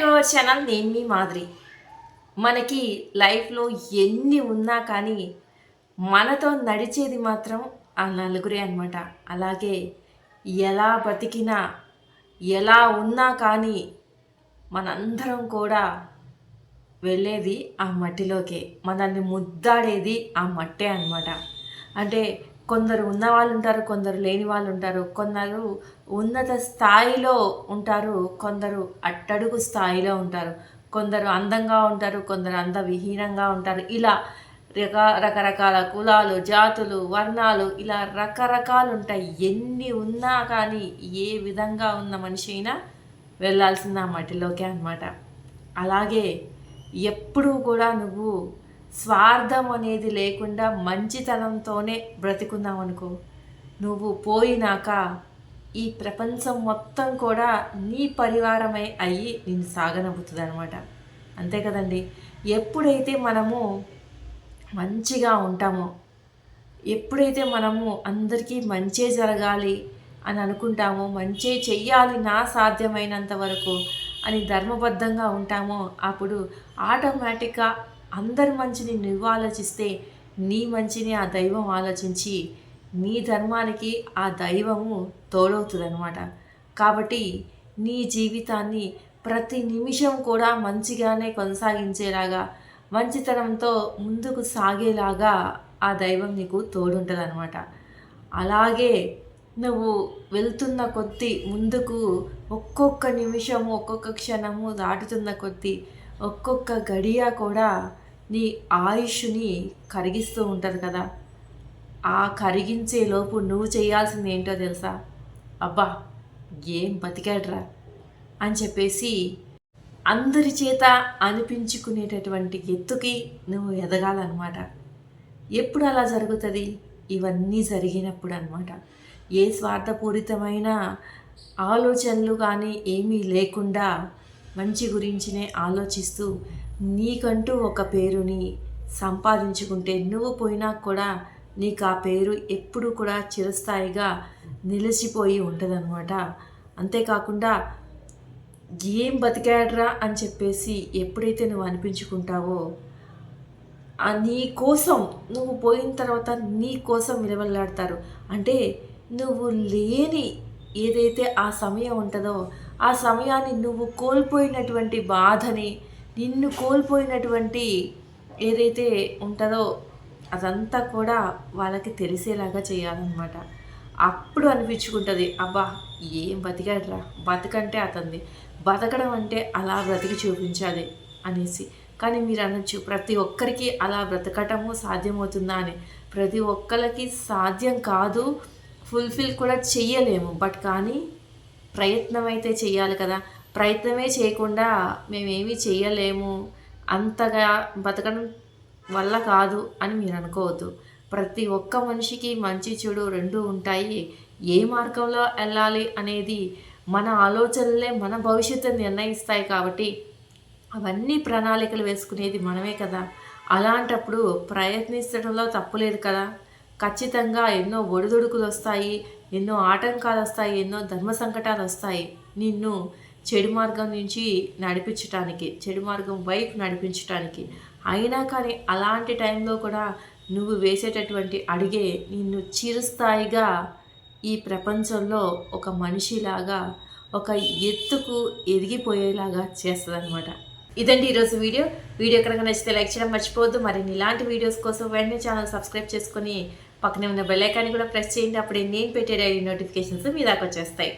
To our channel. నేను మీ మాదిరి. మనకి లైఫ్లో ఎన్ని ఉన్నా కానీ మనతో నడిచేది మాత్రం ఆ నలుగురే అనమాట. అలాగే ఎలా బతికినా ఎలా ఉన్నా కానీ మనందరం కూడా వెళ్ళేది ఆ మట్టిలోకే. మనల్ని ముద్దాడేది ఆ మట్టే అనమాట. అంటే కొందరు ఉన్నవాళ్ళు ఉంటారు, కొందరు లేని వాళ్ళు ఉంటారు. కొందరు ఉన్నత స్థాయిలో ఉంటారు, కొందరు అట్టడుగు స్థాయిలో ఉంటారు. కొందరు అందంగా ఉంటారు, కొందరు అందవిహీనంగా ఉంటారు. ఇలా రకరకాల కులాలు, జాతులు, వర్ణాలు ఇలా రకరకాలు ఉంటాయి. ఎన్ని ఉన్నా కానీ ఏ విధంగా ఉన్న మనిషి అయినా వెళ్ళాల్సింది ఆ మట్టిలోకే అనమాట. అలాగే ఎప్పుడూ కూడా నువ్వు స్వార్థం అనేది లేకుండా మంచితనంతోనే బ్రతికున్నావు అనుకో, నువ్వు పోయినాక ఈ ప్రపంచం మొత్తం కూడా నీ పరివారమై అయ్యి నేను సాగనవుతుంది అనమాట. అంతే కదండి. ఎప్పుడైతే మనము మంచిగా ఉంటామో, ఎప్పుడైతే మనము అందరికీ మంచే జరగాలి అని అనుకుంటామో, మంచే చెయ్యాలి నా సాధ్యమైనంత వరకు అని ధర్మబద్ధంగా ఉంటామో, అప్పుడు ఆటోమేటిక్గా అందరి మంచిని నువ్వు ఆలోచిస్తే నీ మంచిని ఆ దైవం ఆలోచించి నీ ధర్మానికి ఆ దైవము తోడవుతుంది అనమాట. కాబట్టి నీ జీవితాన్ని ప్రతి నిమిషం కూడా మంచిగానే కొనసాగించేలాగా, మంచితనంతో ముందుకు సాగేలాగా ఆ దైవం నీకు తోడుంటుంది అనమాట. అలాగే నువ్వు వెళ్తున్న కొద్దీ ముందుకు ఒక్కొక్క నిమిషము, ఒక్కొక్క క్షణము దాటుతున్న కొద్దీ ఒక్కొక్క గడియ కూడా నీ ఆయుష్ని కరిగిస్తూ ఉంటుంది కదా. ఆ కరిగించే లోపు నువ్వు చేయాల్సింది ఏంటో తెలుసా? అబ్బా ఏం బతికాడ్రా అని చెప్పేసి అందరి చేత అనిపించుకునేటటువంటి ఎత్తుకి నువ్వు ఎదగాలన్నమాట. ఎప్పుడు అలా జరుగుతుంది? ఇవన్నీ జరిగినప్పుడు అనమాట. ఏ స్వార్థపూరితమైన ఆలోచనలు కానీ ఏమీ లేకుండా మంచి గురించినే ఆలోచిస్తూ నీకంటూ ఒక పేరుని సంపాదించుకుంటే నువ్వు పోయినా కూడా నీకు ఆ పేరు ఎప్పుడు కూడా చిరస్థాయిగా నిలిచిపోయి ఉంటుందన్నమాట. అంతేకాకుండా ఏం బతికాడ్రా అని చెప్పేసి ఎప్పుడైతే నువ్వు అనిపించుకుంటావో, నీ కోసం నువ్వు పోయిన తర్వాత నీ కోసం విలువలాడతారు. అంటే నువ్వు లేని ఏదైతే ఆ సమయం ఉంటుందో, ఆ సమయాన్ని నువ్వు కోల్పోయినటువంటి బాధని, నిన్ను కోల్పోయినటువంటి ఏదైతే ఉంటుందో అదంతా కూడా వాళ్ళకి తెలిసేలాగా చేయాలన్నమాట. అప్పుడు అనిపించుకుంటుంది, అబ్బా ఏం బతికాడ్రా, బతకంటే అతనిది, బతకడం అంటే అలా బ్రతికి చూపించాలి అనేసి. కానీ మీరు అనొచ్చు, ప్రతి ఒక్కరికి అలా బ్రతకటము సాధ్యమవుతుందా అని. ప్రతి ఒక్కరికి సాధ్యం కాదు, ఫుల్ఫిల్ కూడా చెయ్యలేము. బట్ కానీ ప్రయత్నం అయితే చెయ్యాలి కదా. ప్రయత్నమే చేయకుండా మేమేమీ చెయ్యలేము, అంతగా బతకడం వల్ల కాదు అని మీరు అనుకోవద్దు. ప్రతి ఒక్క మనిషికి మంచి చెడు రెండూ ఉంటాయి. ఏ మార్గంలో వెళ్ళాలి అనేది మన ఆలోచనలే మన భవిష్యత్తుని నిర్ణయిస్తాయి. కాబట్టి అవన్నీ ప్రణాళికలు వేసుకునేది మనమే కదా. అలాంటప్పుడు ప్రయత్నించడంలో తప్పులేదు కదా. ఖచ్చితంగా ఎన్నో ఒడిదుడుకులు వస్తాయి, ఎన్నో ఆటంకాలు వస్తాయి, ఎన్నో ధర్మ సంకటాలు వస్తాయి నిన్ను చెడు మార్గం నుంచి నడిపించటానికి, చెడు మార్గం వైపు నడిపించటానికి. అయినా కానీ అలాంటి టైంలో కూడా నువ్వు వేసేటటువంటి అడిగే నిన్ను చిరస్థాయిగా ఈ ప్రపంచంలో ఒక మనిషిలాగా, ఒక ఎత్తుకు ఎదిగిపోయేలాగా చేస్తుంది అనమాట. ఇదండి ఈరోజు వీడియో కనుక నచ్చితే లైక్ చేయడం మర్చిపోవద్దు. మరిన్ని ఇలాంటి వీడియోస్ కోసం వెంటనే ఛానల్ సబ్స్క్రైబ్ చేసుకొని పక్కనే ఉన్న బెల్ ఐకాన్ని కూడా ప్రెస్ చేయండి. అప్పుడే నేను పెట్టే డైలీ నోటిఫికేషన్స్ మీ దాకా వచ్చేస్తాయి.